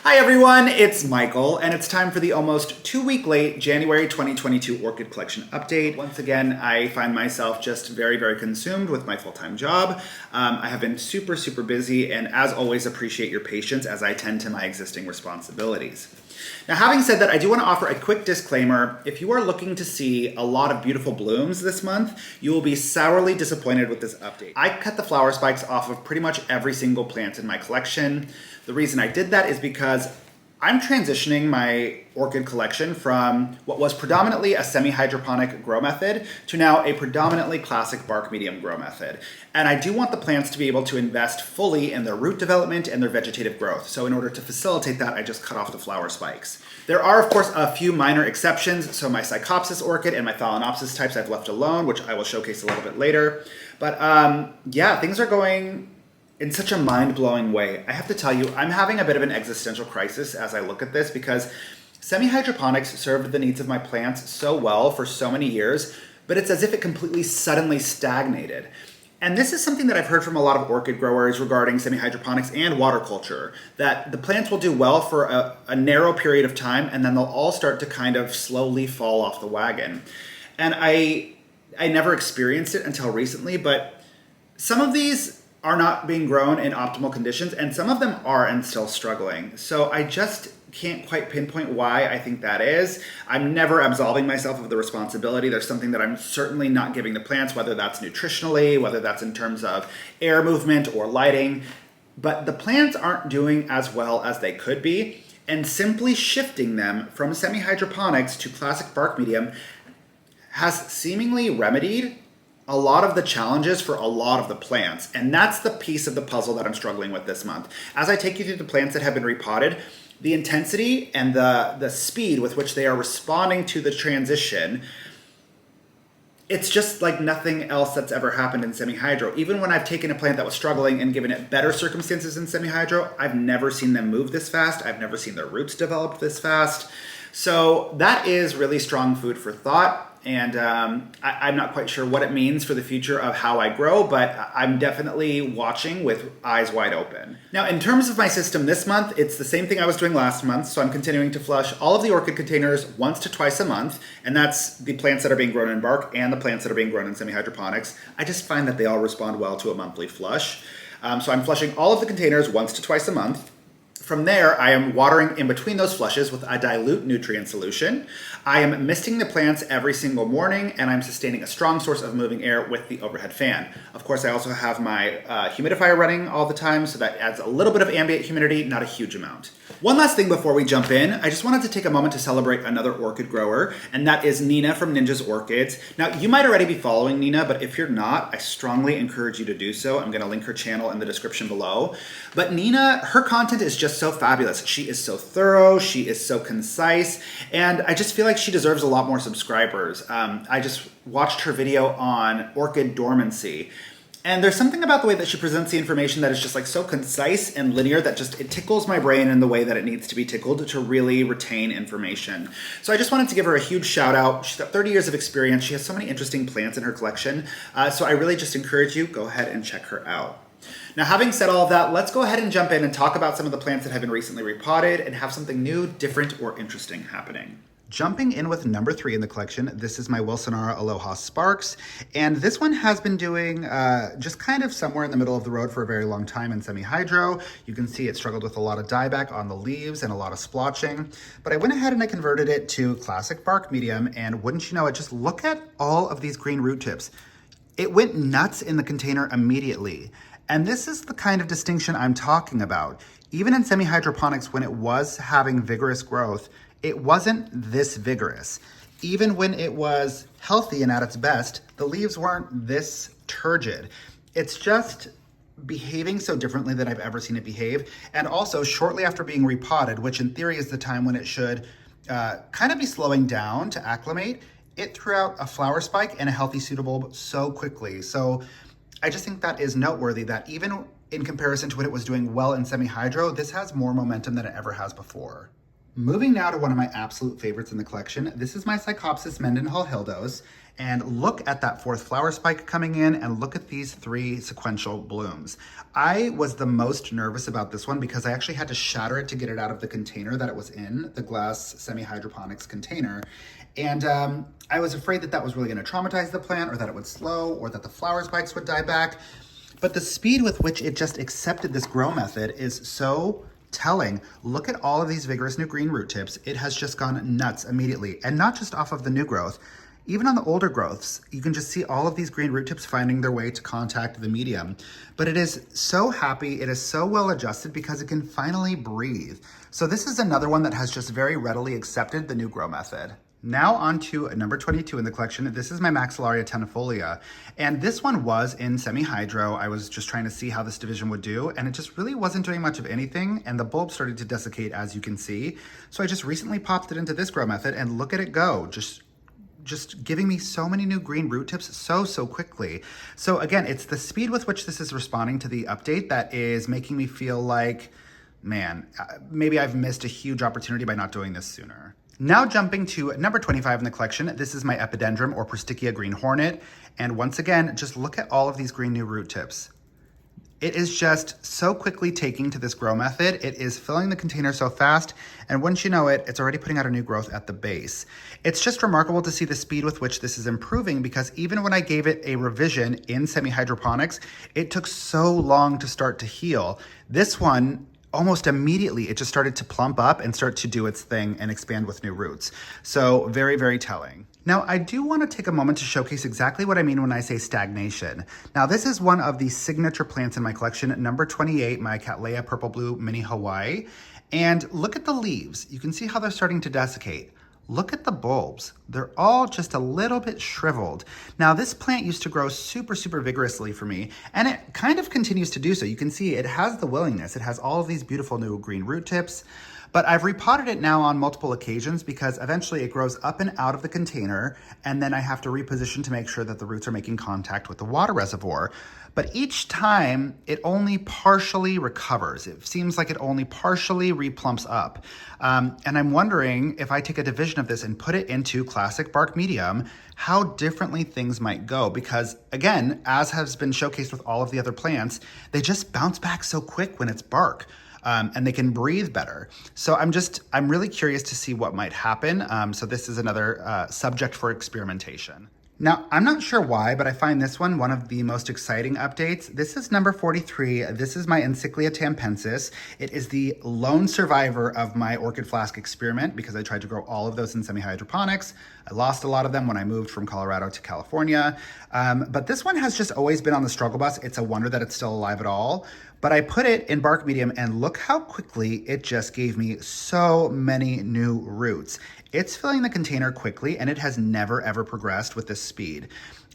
Hi everyone, it's Michael, and it's time for the almost 2-week late January 2022 Orchid Collection update. Once again, I find myself just very consumed with my full-time job. I have been super busy, and as always, appreciate your patience as I tend to my existing responsibilities. Now, having said that, I do want to offer a quick disclaimer. If you are looking to see a lot of beautiful blooms this month, you will be sourly disappointed with this update. I cut the flower spikes off of pretty much every single plant in my collection. The reason I did that is because I'm transitioning my orchid collection from what was predominantly a semi-hydroponic grow method to now a predominantly classic bark medium grow method. And I do want the plants to be able to invest fully in their root development and their vegetative growth. So in order to facilitate that, I just cut off the flower spikes. There are, of course, a few minor exceptions. So my Psychopsis orchid and my Phalaenopsis types I've left alone, which I will showcase a little bit later. But yeah, things are going in such a mind-blowing way. I have to tell you, I'm having a bit of an existential crisis as I look at this because semi-hydroponics served the needs of my plants so well for so many years, but it's as if it completely suddenly stagnated. And this is something that I've heard from a lot of orchid growers regarding semi-hydroponics and water culture, that the plants will do well for a narrow period of time, and then they'll all start to kind of slowly fall off the wagon. And I never experienced it until recently, but some of these are not being grown in optimal conditions, and some of them are and still struggling. So I just can't quite pinpoint why I think that is. I'm never absolving myself of the responsibility. There's something that I'm certainly not giving the plants, whether that's nutritionally, whether that's in terms of air movement or lighting, but the plants aren't doing as well as they could be, and simply shifting them from semi-hydroponics to classic bark medium has seemingly remedied a lot of the challenges for a lot of the plants. And that's the piece of the puzzle that I'm struggling with this month. As I take you through the plants that have been repotted, the intensity and the speed with which they are responding to the transition, it's just like nothing else that's ever happened in semi-hydro. Even when I've taken a plant that was struggling and given it better circumstances in semi-hydro, I've never seen them move this fast. I've never seen their roots develop this fast. So that is really strong food for thought. And I'm not quite sure what it means for the future of how I grow, but I'm definitely watching with eyes wide open. Now, in terms of my system this month, it's the same thing I was doing last month. So I'm continuing to flush all of the orchid containers once to twice a month. And that's the plants that are being grown in bark and the plants that are being grown in semi-hydroponics. I just find that they all respond well to a monthly flush. So I'm flushing all of the containers once to twice a month. From there, I am watering in between those flushes with a dilute nutrient solution. I am misting the plants every single morning, and I'm sustaining a strong source of moving air with the overhead fan. Of course, I also have my humidifier running all the time, so that adds a little bit of ambient humidity, not a huge amount. One last thing before we jump in, I just wanted to take a moment to celebrate another orchid grower, and that is Nina from Ninja's Orchids. Now, you might already be following Nina, but if you're not, I strongly encourage you to do so. I'm going to link her channel in the description below. But Nina, her content is just so fabulous. She is so thorough, she is so concise, and I just feel like she deserves a lot more subscribers. I just watched her video on orchid dormancy, and there's something about the way that she presents the information that is just like so concise and linear that just it tickles my brain in the way that it needs to be tickled to really retain information. So I just wanted to give her a huge shout out. She's got 30 years of experience. She has so many interesting plants in her collection. So I really just encourage you, go ahead and check her out. Now, having said all of that, let's go ahead and jump in and talk about some of the plants that have been recently repotted and have something new, different, or interesting happening. Jumping in with number 3 in the collection, this is my Wilsonara Aloha Sparks, and this one has been doing just kind of somewhere in the middle of the road for a very long time in semi-hydro. You can see it struggled with a lot of dieback on the leaves and a lot of splotching, but I went ahead and I converted it to classic bark medium, and wouldn't you know it, just look at all of these green root tips. It went nuts in the container immediately. And this is the kind of distinction I'm talking about. Even in semi-hydroponics, when it was having vigorous growth, it wasn't this vigorous. Even when it was healthy and at its best, the leaves weren't this turgid. It's just behaving so differently than I've ever seen it behave. And also shortly after being repotted, which in theory is the time when it should kind of be slowing down to acclimate, it threw out a flower spike and a healthy pseudobulb so quickly. So I just think that is noteworthy that even in comparison to when it was doing well in semi-hydro, this has more momentum than it ever has before. Moving now to one of my absolute favorites in the collection, this is my Psychopsis Mendenhall Hildos, And look at that fourth flower spike coming in, and look at these 3 sequential blooms. I was the most nervous about this one because I actually had to shatter it to get it out of the container that it was in, the glass semi-hydroponics container. And I was afraid that that was really gonna traumatize the plant, or that it would slow, or that the flower spikes would die back. But the speed with which it just accepted this grow method is so telling. Look at all of these vigorous new green root tips. It has just gone nuts immediately, and not just off of the new growth. Even on the older growths, you can just see all of these green root tips finding their way to contact the medium. But it is so happy, it is so well adjusted because it can finally breathe. So this is another one that has just very readily accepted the new grow method. Now on to number 22 in the collection. This is my Maxillaria Tenofolia. And this one was in semi-hydro. I was just trying to see how this division would do, and it just really wasn't doing much of anything, and the bulb started to desiccate, as you can see. So I just recently popped it into this grow method, and look at it go. Just giving me so many new green root tips so quickly. So again, it's the speed with which this is responding to the update that is making me feel like, man, maybe I've missed a huge opportunity by not doing this sooner. Now jumping to number 25 in the collection, this is my Epiderm or Prosticea green hornet. And once again, just look at all of these green new root tips. It is just so quickly taking to this grow method. It is filling the container so fast, and once you know it, it's already putting out a new growth at the base. It's just remarkable to see the speed with which this is improving, because even when I gave it a revision in semi-hydroponics, it took so long to start to heal. This one, almost immediately, it just started to plump up and start to do its thing and expand with new roots. So very telling. Now, I do want to take a moment to showcase exactly what I mean when I say stagnation. Now, this is one of the signature plants in my collection, number 28, my Cattleya Purple Blue Mini Hawaii. And look at the leaves. You can see how they're starting to desiccate. Look at the bulbs. They're all just a little bit shriveled. Now, this plant used to grow super vigorously for me, and it kind of continues to do so. You can see it has the willingness. It has all of these beautiful new green root tips. But I've repotted it now on multiple occasions because eventually it grows up and out of the container, and then I have to reposition to make sure that the roots are making contact with the water reservoir. But each time it only partially recovers. It seems like it only partially replumps up. And I'm wondering if I take a division of this and put it into classic bark medium, how differently things might go. Because again, as has been showcased with all of the other plants, they just bounce back so quick when it's bark. And they can breathe better. So I'm really curious to see what might happen. So this is another subject for experimentation. Now, I'm not sure why, but I find this one of the most exciting updates. This is number 43. This is my Encyclia tampensis. It is the lone survivor of my orchid flask experiment because I tried to grow all of those in semi-hydroponics. I lost a lot of them when I moved from Colorado to California. But this one has just always been on the struggle bus. It's a wonder that it's still alive at all. But I put it in bark medium, and look how quickly it just gave me so many new roots. It's filling the container quickly, and it has never ever progressed with this speed.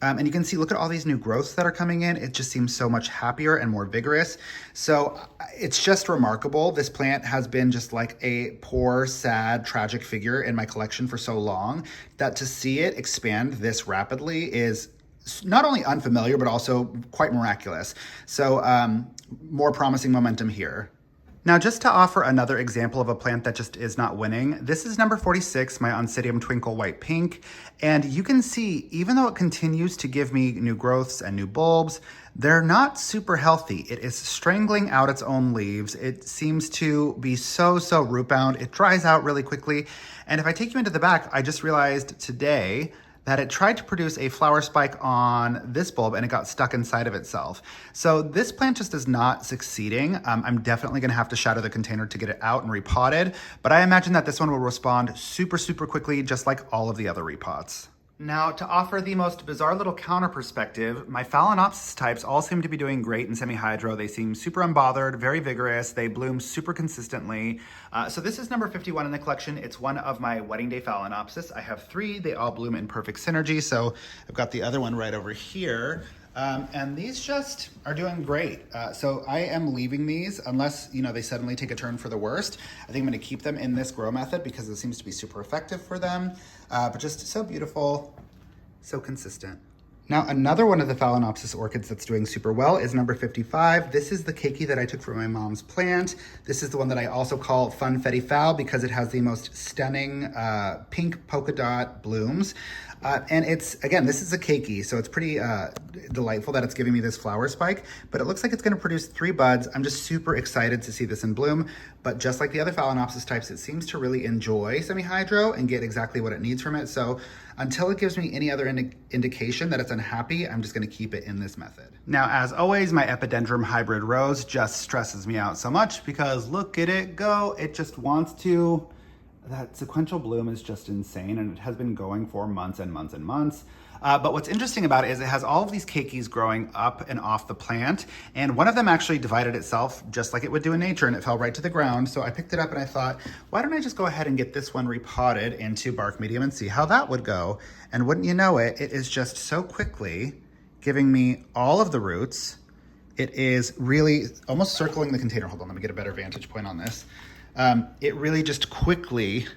And you can see, look at all these new growths that are coming in. It just seems so much happier and more vigorous. So it's just remarkable. This plant has been just like a poor, sad, tragic figure in my collection for so long that to see it expand this rapidly is not only unfamiliar, but also quite miraculous. So more promising momentum here. Now, just to offer another example of a plant that just is not winning, this is number 46, my Oncidium Twinkle White Pink. And you can see, even though it continues to give me new growths and new bulbs, they're not super healthy. It is strangling out its own leaves. It seems to be so root bound. It dries out really quickly. And if I take you into the back, I just realized today that it tried to produce a flower spike on this bulb and it got stuck inside of itself. So this plant just is not succeeding. I'm definitely gonna have to shatter the container to get it out and repotted, but I imagine that this one will respond super quickly, just like all of the other repots. Now, to offer the most bizarre little counter perspective, my Phalaenopsis types all seem to be doing great in semi-hydro. They seem super unbothered, very vigorous. They bloom super consistently. So this is number 51 in the collection. It's one of my wedding day Phalaenopsis. I have 3. They all bloom in perfect synergy. So I've got the other one right over here. And these just are doing great. So I am leaving these unless, they suddenly take a turn for the worst. I think I'm gonna keep them in this grow method because it seems to be super effective for them. But just so beautiful, so consistent. Now, another one of the Phalaenopsis orchids that's doing super well is number 55. This is the keiki that I took from my mom's plant. This is the one that I also call Funfetti Phal because it has the most stunning pink polka dot blooms. And it's, again, this is a keiki, so it's pretty delightful that it's giving me this flower spike, but it looks like it's gonna produce 3 buds. I'm just super excited to see this in bloom, but just like the other Phalaenopsis types, it seems to really enjoy semi-hydro and get exactly what it needs from it. So until it gives me any other indication that it's unhappy, I'm just gonna keep it in this method. Now, as always, my Epidendrum hybrid rose just stresses me out so much because look at it go. It just wants to. That sequential bloom is just insane, and it has been going for months and months and months. But what's interesting about it is it has all of these keikis growing up and off the plant, and one of them actually divided itself just like it would do in nature, and it fell right to the ground. So I picked it up and I thought, why don't I just go ahead and get this one repotted into bark medium and see how that would go? And wouldn't you know it, it is just so quickly giving me all of the roots. It is really almost circling the container. Hold on, let me get a better vantage point on this. It really just quickly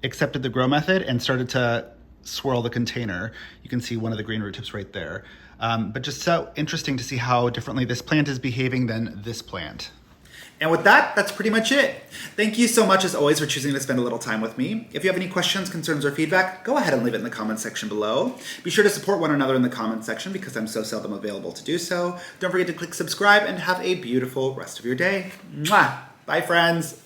accepted the grow method and started to swirl the container. You can see one of the green root tips right there. But just so interesting to see how differently this plant is behaving than this plant. And with that, that's pretty much it. Thank you so much, as always, for choosing to spend a little time with me. If you have any questions, concerns, or feedback, go ahead and leave it in the comments section below. Be sure to support one another in the comments section because I'm so seldom available to do so. Don't forget to click subscribe and have a beautiful rest of your day. Mwah! Bye, friends.